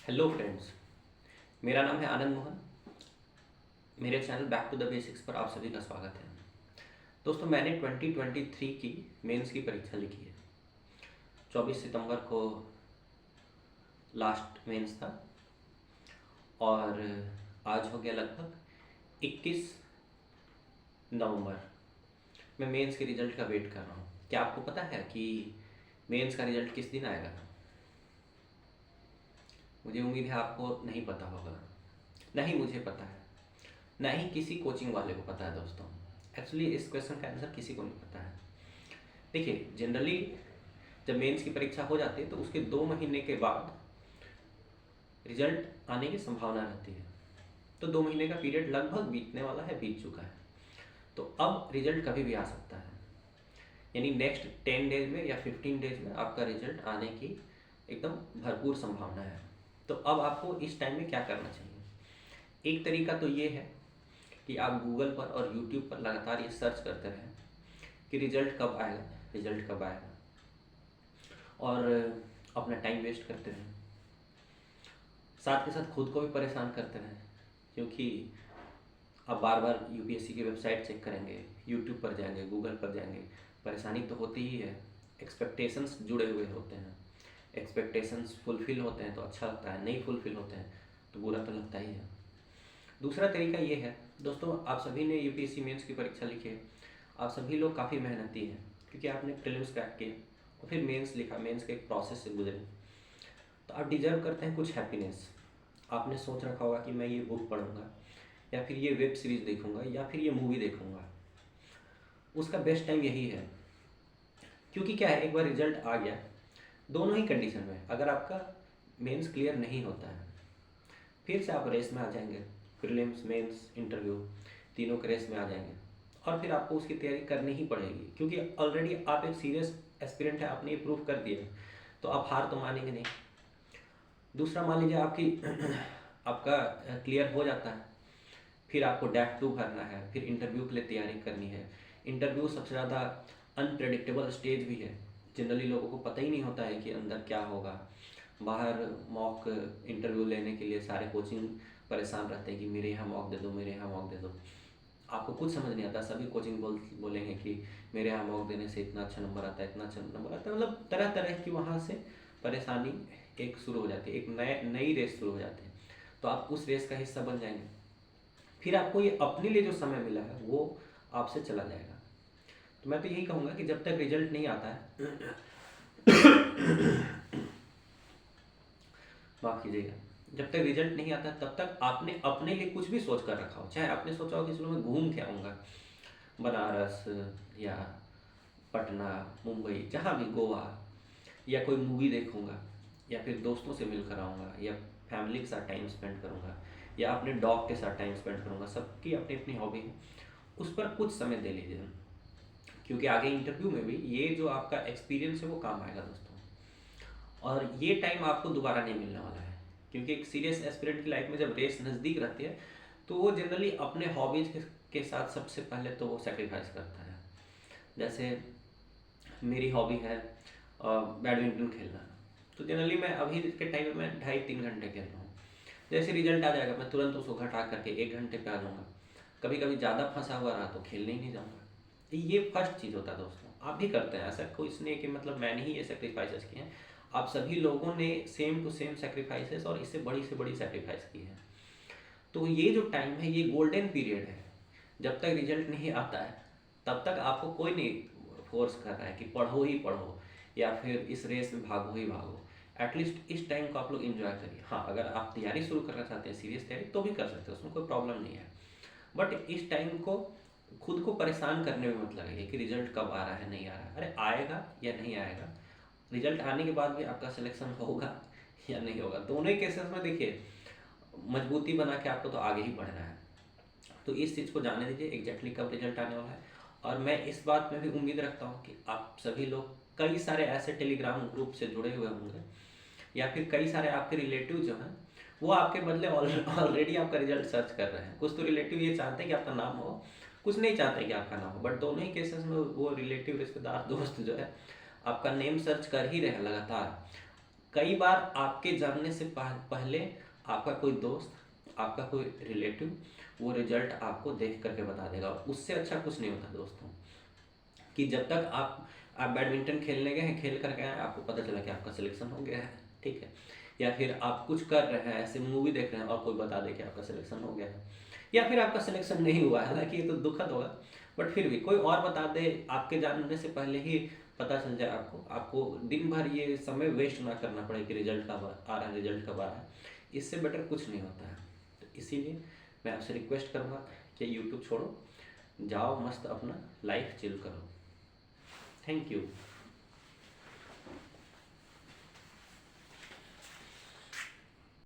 Hello friends, मेरा नाम है आनंद मोहन। मेरे channel back to the basics पर आप सभी का स्वागत है। दोस्तों, मैंने 2023 की मेंस की परीक्षा लिखी है। 24 सितंबर को लास्ट मेंस था और आज हो गया लगभग 21 नवंबर। मैं मेंस के रिजल्ट का वेट कर रहा हूँ। क्या आपको पता है कि मेंस का रिजल्ट किस दिन आएगा? मुझे उम्मीद है आपको नहीं पता होगा। नहीं मुझे पता है, ना ही किसी कोचिंग वाले को पता है। दोस्तों, एक्चुअली इस क्वेश्चन का आंसर किसी को नहीं पता है। देखिए, जनरली जब मेंस की परीक्षा हो जाती है तो उसके 2 महीने के बाद रिजल्ट आने की संभावना रहती है। तो 2 महीने का पीरियड लगभग बीतने वाला है, बीत चुका है। तो अब रिजल्ट कभी भी आ सकता है, यानी नेक्स्ट 10 डेज में या 15 डेज में आपका रिजल्ट आने की एकदम भरपूर संभावना है। तो अब आपको इस टाइम में क्या करना चाहिए? एक तरीका तो ये है कि आप गूगल पर और यूट्यूब पर लगातार ये सर्च करते रहें कि रिजल्ट कब आएगा, रिजल्ट कब आएगा, और अपना टाइम वेस्ट करते रहें। साथ के साथ खुद को भी परेशान करते रहें, क्योंकि आप बार बार यूपीएससी की वेबसाइट चेक करेंगे, यूट्यूब पर जाएंगे, गूगल पर जाएंगे, परेशानी तो होती ही है। एक्सपेक्टेशंस जुड़े हुए होते हैं। एक्सपेक्टेशंस फुलफ़िल होते हैं तो अच्छा लगता है, नहीं फुलफ़िल होते हैं तो बुरा तो लगता ही है। दूसरा तरीका ये है दोस्तों, आप सभी ने यूपीएससी मेंस की परीक्षा लिखी है। आप सभी लोग काफ़ी मेहनती हैं, क्योंकि आपने प्रीलिम्स क्रैक किया और फिर मेंस लिखा, मेंस के एक प्रोसेस से गुजरे। तो आप डिजर्व करते हैं कुछ हैप्पीनेस। आपने सोच रखा होगा कि मैं ये बुक पढ़ूंगा, या फिर ये वेब सीरीज़ देखूंगा, या फिर ये मूवी देखूंगा। उसका बेस्ट टाइम यही है, क्योंकि क्या है, एक बार रिजल्ट आ गया, दोनों ही कंडीशन में अगर आपका मेंस क्लियर नहीं होता है, फिर से आप रेस में आ जाएंगे। प्रीलिम्स, मेंस, इंटरव्यू, तीनों के रेस में आ जाएंगे और फिर आपको उसकी तैयारी करनी ही पड़ेगी, क्योंकि ऑलरेडी आप एक सीरियस एस्पिरेंट है, आपने ये प्रूव कर दिया है। तो आप हार तो मानेंगे नहीं। दूसरा, मान लीजिए आपकी आपका क्लियर हो जाता है, फिर आपको डैट 2 भरना है, फिर इंटरव्यू के लिए तैयारी करनी है। इंटरव्यू सबसे ज़्यादा अनप्रेडिक्टेबल स्टेज भी है। जनरली लोगों को पता ही नहीं होता है कि अंदर क्या होगा। बाहर मॉक इंटरव्यू लेने के लिए सारे कोचिंग परेशान रहते हैं कि मेरे यहाँ मॉक दे दो, मेरे यहाँ मॉक दे दो। आपको कुछ समझ नहीं आता। सभी कोचिंग बोलेंगे कि मेरे यहाँ मॉक देने से इतना अच्छा नंबर आता है, इतना अच्छा नंबर आता है। मतलब तरह तरह की वहाँ से परेशानी एक शुरू हो जाती है, एक नई रेस शुरू हो जाती है। तो आप उस रेस का हिस्सा बन जाएंगे, फिर आपको ये अपने लिए जो समय मिला है वो आपसे चला जाएगा। तो मैं तो यही कहूँगा कि जब तक रिजल्ट नहीं आता है माफ़ कीजिएगा, जब तक रिजल्ट नहीं आता तब तक आपने अपने लिए कुछ भी सोच कर रखा हो। चाहे आपने सोचा हो कि चलो मैं घूम के आऊँगा बनारस या पटना, मुंबई, जहाँ भी, गोवा, या कोई मूवी देखूँगा, या फिर दोस्तों से मिलकर आऊँगा, या फैमिली के साथ टाइम स्पेंड करूँगा, या अपने डॉग के साथ टाइम स्पेंड करूँगा। सबकी अपनी अपनी हॉबी है, उस पर कुछ समय दे लीजिए, क्योंकि आगे इंटरव्यू में भी ये जो आपका एक्सपीरियंस है वो काम आएगा दोस्तों। और ये टाइम आपको दोबारा नहीं मिलने वाला है, क्योंकि एक सीरियस एस्पिरेंट की लाइफ में जब रेस नज़दीक रहती है तो वो जनरली अपने हॉबीज़ के साथ सबसे पहले तो वो सेक्रीफाइस करता है। जैसे मेरी हॉबी है बैडमिंटन खेलना, तो जनरली मैं अभी के टाइम में मैं 2.5-3 घंटे खेल रहा हूँ। जैसे रिजल्ट आ जाएगा मैं तुरंत उसको घटा करके 1 घंटे पे आ जाऊँगा। कभी कभी ज़्यादा फंसा हुआ रहा तो खेलने ही नहीं जाऊँगा। तो ये फर्स्ट चीज़ होता है दोस्तों। आप भी करते हैं ऐसा, कोई इसलिए कि मतलब मैंने ही ये सेक्रीफाइसेस किए हैं। आप सभी लोगों ने सेम टू सेम सेक्रीफाइसेस और इससे बड़ी से बड़ी सेक्रीफाइस की है। तो ये जो टाइम है ये गोल्डन पीरियड है। जब तक रिजल्ट नहीं आता है तब तक आपको कोई नहीं फोर्स कर रहा है कि पढ़ो ही पढ़ो या फिर इस रेस में भागो ही भागो। एटलीस्ट इस टाइम को आप लोग इन्जॉय करिए। हाँ, अगर आप तैयारी शुरू करना चाहते हैं, सीरियस तैयारी, तो भी कर सकते हैं, उसमें कोई प्रॉब्लम नहीं है। बट इस टाइम को खुद को परेशान करने में मत लगाइए कि रिजल्ट कब आ रहा है, नहीं आ रहा है। अरे आएगा या नहीं आएगा, रिजल्ट आने के बाद भी आपका सिलेक्शन होगा या नहीं होगा। दोनों ही केसेस में देखिए, मजबूती बना के आपको तो आगे ही बढ़ना है। तो इस चीज़ को जानने दीजिए एग्जैक्टली कब रिजल्ट आने वाला है। और मैं इस बात में भी उम्मीद रखता हूँ कि आप सभी लोग कई सारे ऐसे टेलीग्राम ग्रुप से जुड़े हुए होंगे, या फिर कई सारे आपके रिलेटिव जो हैं वो आपके बदले ऑलरेडी आपका रिजल्ट सर्च कर रहे हैं। कुछ तो रिलेटिव ये चाहते हैं कि आपका नाम हो, कुछ नहीं चाहते कि आपका नाम हो। बट दोनों ही केसेस में वो रिलेटिव, रिश्तेदार, दोस्त जो है आपका नेम सर्च कर ही रहे हैं लगातार। कई बार आपके जानने से पहले आपका कोई दोस्त, आपका कोई रिलेटिव वो रिजल्ट आपको देख करके बता देगा। उससे अच्छा कुछ नहीं होता दोस्तों, कि जब तक आप बैडमिंटन खेलने गए हैं, खेल करके आए, आपको पता चला कि आपका सिलेक्शन हो गया है, ठीक है, या फिर आप कुछ कर रहे हैं, ऐसे मूवी देख रहे हैं और कोई बता दे कि आपका सिलेक्शन हो गया है, या फिर आपका सिलेक्शन नहीं हुआ है, हालांकि ये तो दुखद होगा, बट फिर भी कोई और बता दे, आपके जानने से पहले ही पता चल जाए आपको दिन भर ये समय वेस्ट ना करना पड़े कि रिजल्ट कब आ रहा है, रिजल्ट कब आ रहा है, इससे बेटर कुछ नहीं होता है। तो इसीलिए मैं आपसे रिक्वेस्ट करूँगा कि यूट्यूब छोड़ो, जाओ मस्त अपना लाइफ चिल करो। Thank you.